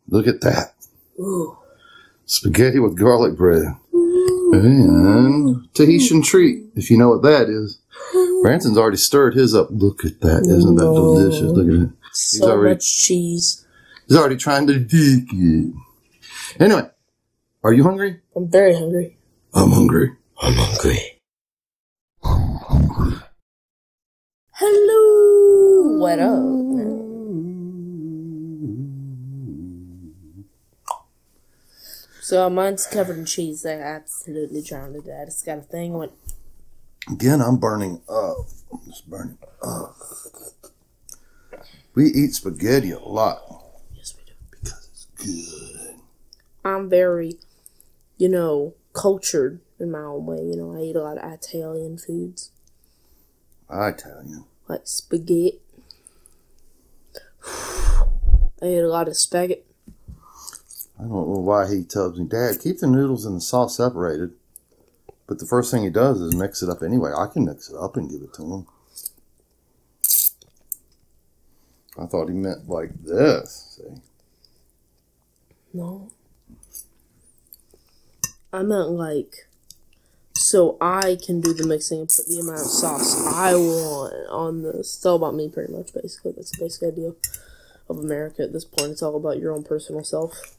Look at that. Ooh. Spaghetti with garlic bread. Ooh. And Tahitian treat, if you know what that is. Branson's already stirred his up. Look at that. Isn't that delicious? Look at it. So much cheese. He's already trying to dig it. Anyway, are you hungry? I'm very hungry. I'm hungry. I'm hungry. I'm hungry. Hello. What up? So mine's covered in cheese. I absolutely drowned it. I just got a thing. Went. Again, I'm burning up. I'm just burning up. We eat spaghetti a lot. Yes, we do. Because it's good. I'm very, cultured in my own way. I eat a lot of Italian foods. Italian. Like spaghetti. I eat a lot of spaghetti. I don't know why he tells me, Dad, keep the noodles and the sauce separated. But the first thing he does is mix it up anyway. I can mix it up and give it to him. I thought he meant like this. See? No. I meant like, so I can do the mixing and put the amount of sauce I want on this. It's all about me, pretty much, basically. That's the basic idea of America at this point. It's all about your own personal self.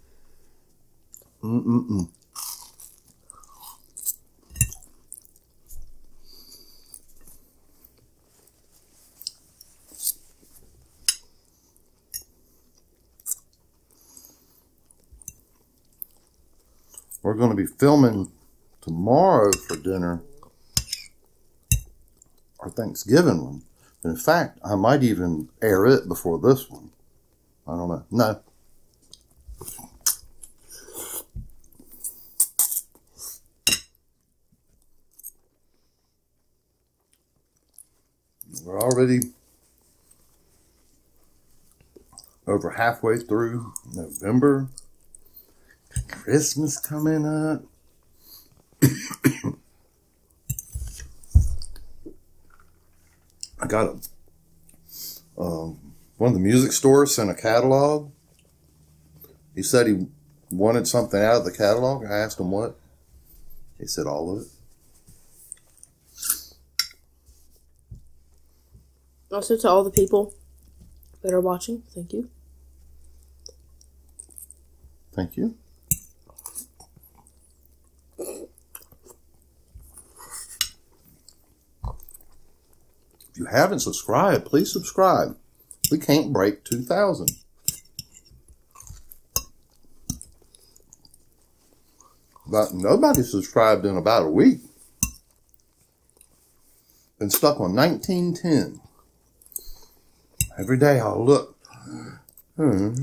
We're going to be filming tomorrow for dinner our Thanksgiving one. In fact, I might even air it before this one. I don't know. No. We're already over halfway through November. Christmas coming up. I got one of the music stores sent a catalog. He said he wanted something out of the catalog. I asked him what. He said all of it. Also, to all the people that are watching, thank you. Thank you. If you haven't subscribed, please subscribe. We can't break 2,000. But nobody subscribed in about a week. Been stuck on 1910. Every day I'll look. Oh.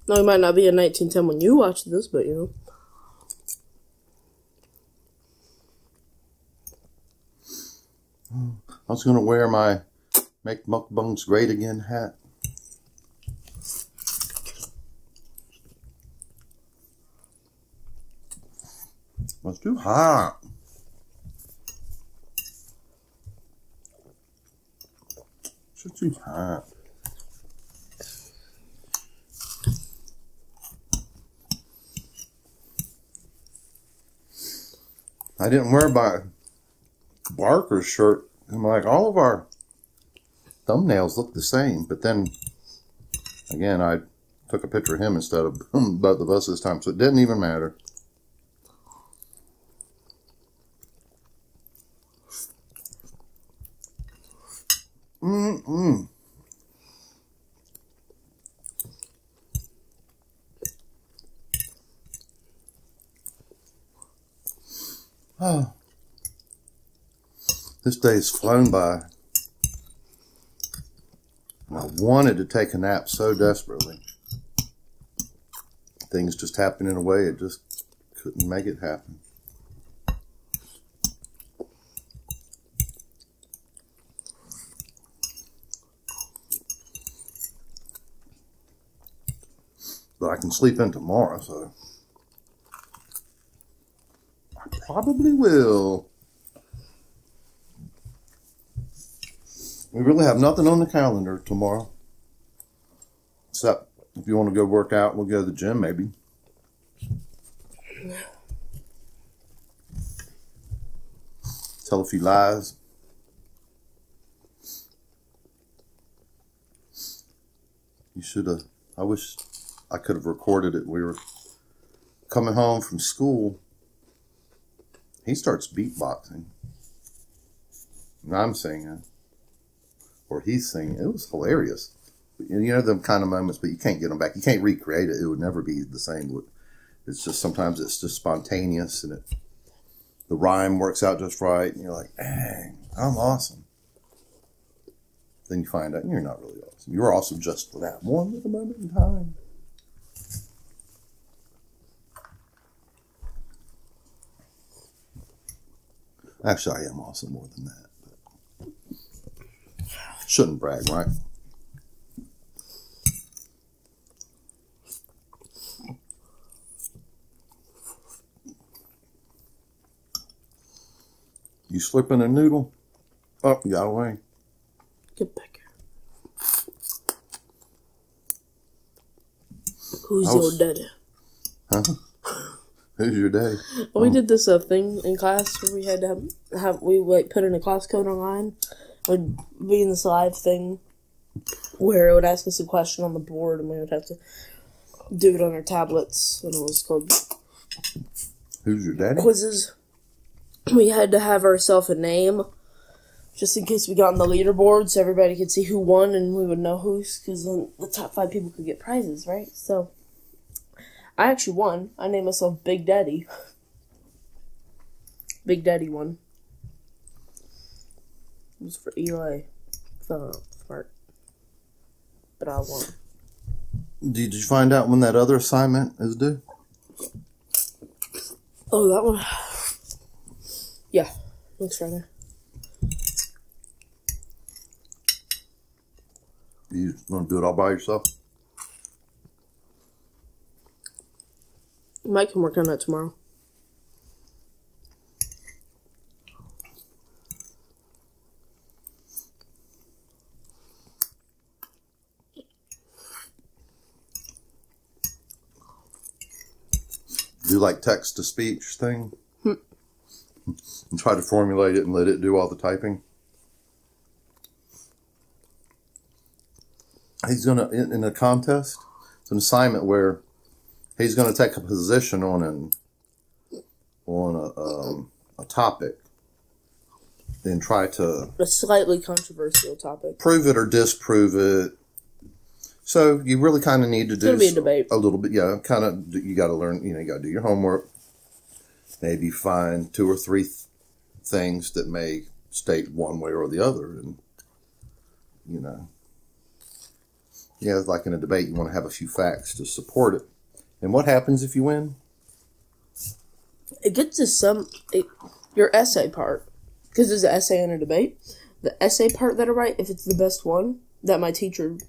No, it might not be in 1910 when you watch this, but I was going to wear my Make Mukbangs Great Again hat. It's too hot. It's too hot. I didn't wear my Barker shirt. I'm like, all of our thumbnails look the same. But then, again, I took a picture of him instead of both of us this time. So it didn't even matter. Oh. This day's flown by. And I wanted to take a nap so desperately. Things just happened in a way it just couldn't make it happen. But I can sleep in tomorrow, so I probably will. We really have nothing on the calendar tomorrow. Except if you want to go work out, we'll go to the gym maybe. Tell a few lies. You should have. I wish I could have recorded it. We were coming home from school. He starts beatboxing. And I'm singing. Or he's singing. It was hilarious. You know them kind of moments, but you can't get them back. You can't recreate it. It would never be the same. It's just sometimes it's just spontaneous, and the rhyme works out just right, and you're like, dang, I'm awesome. Then you find out you're not really awesome. You're awesome just for that one little moment in time. Actually, I am awesome more than that. But shouldn't brag, right? You slipping a noodle? Oh, you got away. Get back here. Who's your daddy? Huh? Who's your daddy? Well, we did this thing in class where we had to have we like put in a class code online. It would be in this live thing where it would ask us a question on the board, and we would have to do it on our tablets. And it was called Who's your daddy? quizzes. We had to have ourselves a name, just in case we got on the leaderboard, so everybody could see who won, and we would know who's, because then the top 5 people could get prizes, right? So, I actually won. I named myself Big Daddy. Big Daddy won. It was for Eli. Smart. But I won. Did you find out when that other assignment is due? Oh, that one? Yeah, next Friday. You want to do it all by yourself? Mike can work on that tomorrow. Do like text to speech thing? And try to formulate it and let it do all the typing? He's going to, in a contest, it's an assignment where he's going to take a position on a topic and try to... A slightly controversial topic. Prove it or disprove it. So you really kind of need to do... It's going to be a debate. A little bit, yeah. Kind of, you got to learn, you got to do your homework. Maybe find 2 or 3 things that may state one way or the other. And, yeah, like in a debate, you want to have a few facts to support it. And what happens if you win? It gets to your essay part, because there's an essay in a debate. The essay part that I write, if it's the best one, that my teacher's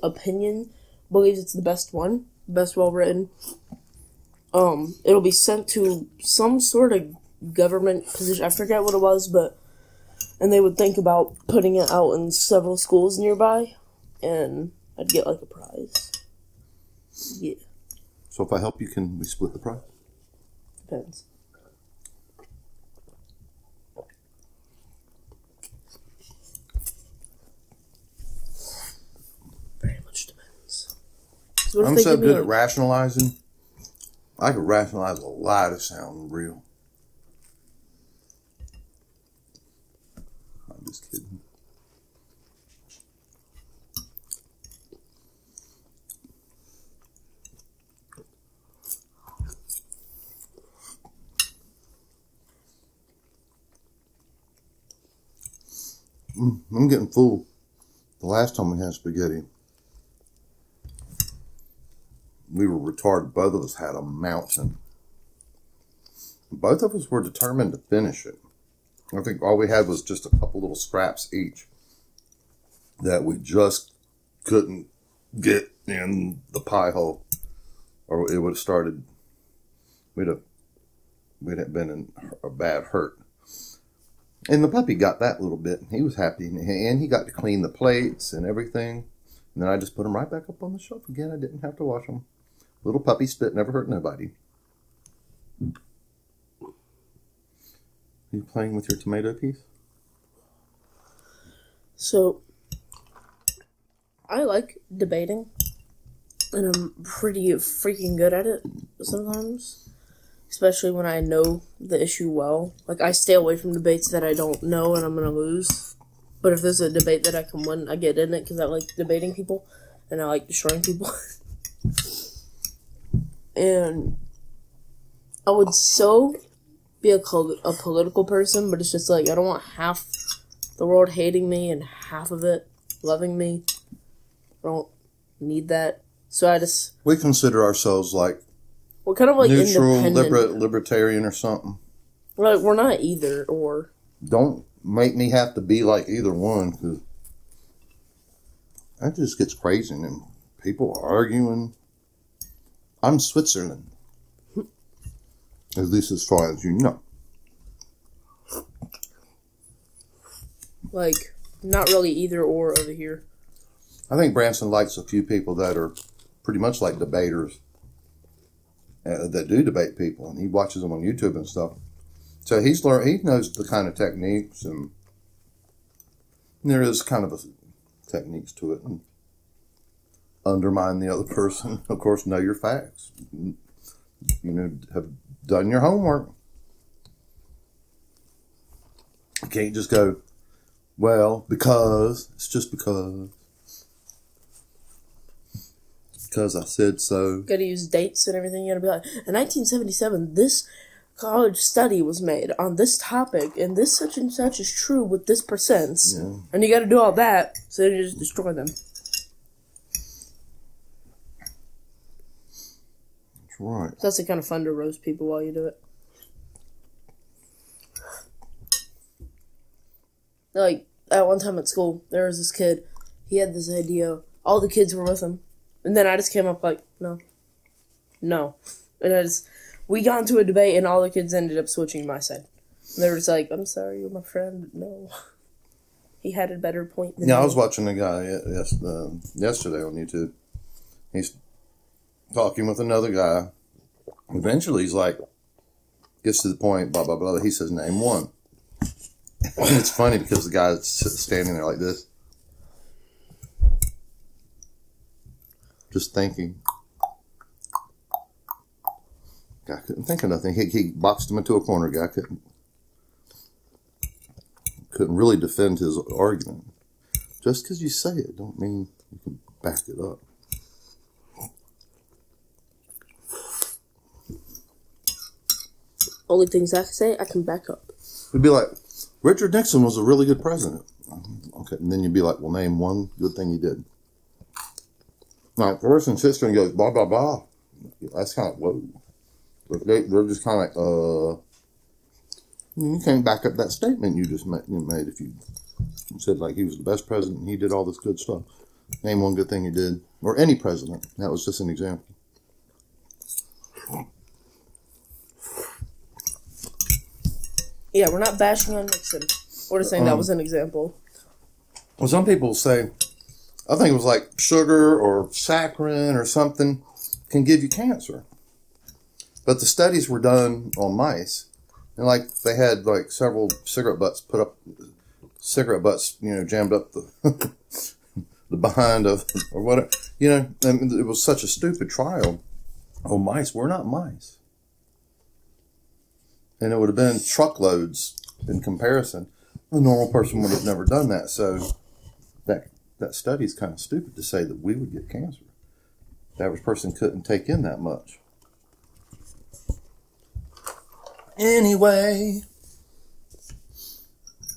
opinion believes it's the best one, best well written, it'll be sent to some sort of government position. I forget what it was, and they would think about putting it out in several schools nearby, and I'd get like a prize. Yeah. So if I help you, can we split the prize? Depends. Very much depends. So I'm so good at rationalizing. I could rationalize a lot of sound real. I'm just kidding. I'm getting full. The last time we had spaghetti, we were retarded. Both of us had a mountain. Both of us were determined to finish it. I think all we had was just a couple little scraps each that we just couldn't get in the pie hole, or it would have started. We'd have been in a bad hurt. And the puppy got that little bit. He was happy. And he got to clean the plates and everything. And then I just put them right back up on the shelf again. I didn't have to wash them. Little puppy spit never hurt nobody. Are you playing with your tomato piece? So, I like debating. And I'm pretty freaking good at it sometimes. Especially when I know the issue well. Like, I stay away from debates that I don't know and I'm going to lose. But if there's a debate that I can win, I get in it because I like debating people. And I like destroying people. And I would so be a political person, but it's just like, I don't want half the world hating me and half of it loving me. I don't need that. So I just... We consider ourselves like... We're kind of like neutral, independent. libertarian or something. Like, we're not either or. Don't make me have to be like either one, because that just gets crazy and people arguing. I'm Switzerland. At least as far as you know. Like, not really either or over here. I think Branson likes a few people that are pretty much like debaters. That do debate people, and he watches them on YouTube and stuff. So he's learned. He knows the kind of techniques, and there is kind of a techniques to it. And undermine the other person. Of course, know your facts. You know, have done your homework. You can't just go, well, because it's just because I said so. Got to use dates and everything. You got to be like, in 1977, this college study was made on this topic, and this such and such is true with this percent. Yeah. And you got to do all that, so you just destroy them. That's right. So that's kind of fun to roast people while you do it. Like, at one time at school, there was this kid. He had this idea. All the kids were with him. And then I just came up like, no. And we got into a debate and all the kids ended up switching my side. And they were just like, I'm sorry, you're my friend. No. He had a better point than me. I was watching a guy yesterday on YouTube. He's talking with another guy. Eventually he's like, gets to the point, blah, blah, blah. He says, name one. And it's funny because the guy's standing there like this. Just thinking. Guy couldn't think of nothing. He boxed him into a corner. Guy couldn't really defend his argument. Just because you say it don't mean you can back it up. Only things I can say, I can back up. It'd be like, Richard Nixon was a really good president. Okay, and then you'd be like, well, name one good thing he did. Now, the person's history and goes, blah, blah, blah. That's kind of, whoa. They're just kind of like, you can't back up that statement you just made if you said, like, he was the best president and he did all this good stuff. Name one good thing he did. Or any president. That was just an example. Yeah, we're not bashing on Nixon. We're just saying that was an example. Well, some people say, I think it was like sugar or saccharin or something can give you cancer. But the studies were done on mice. And like they had like several cigarette butts jammed up the the behind of or whatever. You know, and it was such a stupid trial. Oh, mice, we're not mice. And it would have been truckloads in comparison. The normal person would have never done that. So that study is kind of stupid to say that we would get cancer. The average person couldn't take in that much. Anyway,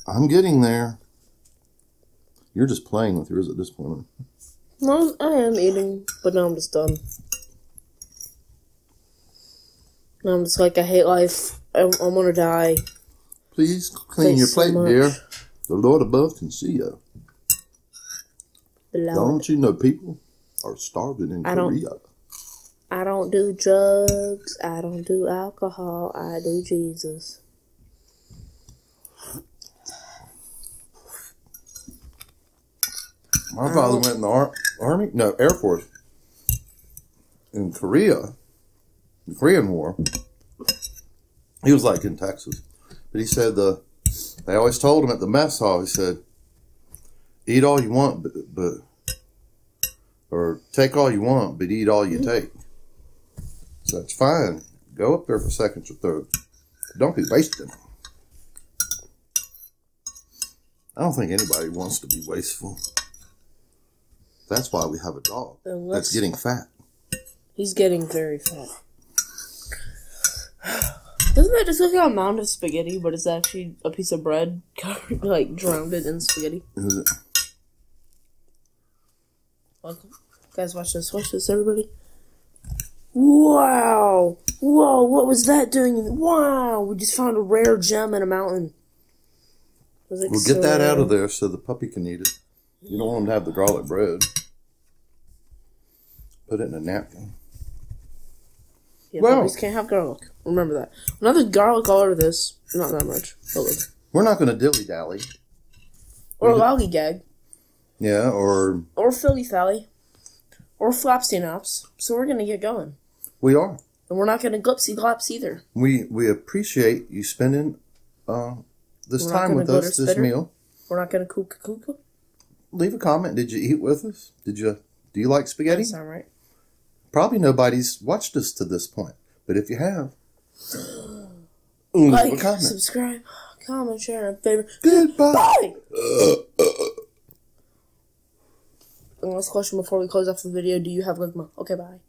I'm getting there. You're just playing with yours at this point. No, I am eating, but now I'm just done. Now I'm just like, I hate life. I'm gonna die. Please clean your plate, dear. The Lord above can see you. Don't you know people are starving in Korea? I don't do drugs. I don't do alcohol. I do Jesus. My father went in the Army, no, Air Force, in Korea, the Korean War. He was like in Texas. But he said they always told him at the mess hall, he said, eat all you want, or take all you want, but eat all you take. So that's fine. Go up there for seconds or thirds. Don't be wasting. I don't think anybody wants to be wasteful. That's why we have a dog that's getting fat. He's getting very fat. Doesn't that just look like a mound of spaghetti, but it's actually a piece of bread, like, drowned in spaghetti? Is it? Welcome. Guys, watch this, everybody. Wow! Whoa, what was that doing? Wow! We just found a rare gem in a mountain. Like We'll get that out of there so the puppy can eat it. You don't want him to have the garlic bread. Put it in a napkin. Yeah, puppies can't have garlic. Remember that. Another garlic all over this. Not that much. But look. We're not going to dilly-dally. Or lollygag. Yeah, or filly-fally. Or flapsy-nops. So we're going to get going. We are. And we're not going to glipsy-glops either. We appreciate you spending this time with us, this meal. We're not going to kook. Leave a comment. Did you eat with us? Do you like spaghetti? That sound right. Probably nobody's watched us to this point. But if you have, like, leave a comment. Subscribe, comment, share, and favorite. Goodbye. And last question before we close off the video. Do you have ligma? Okay, bye.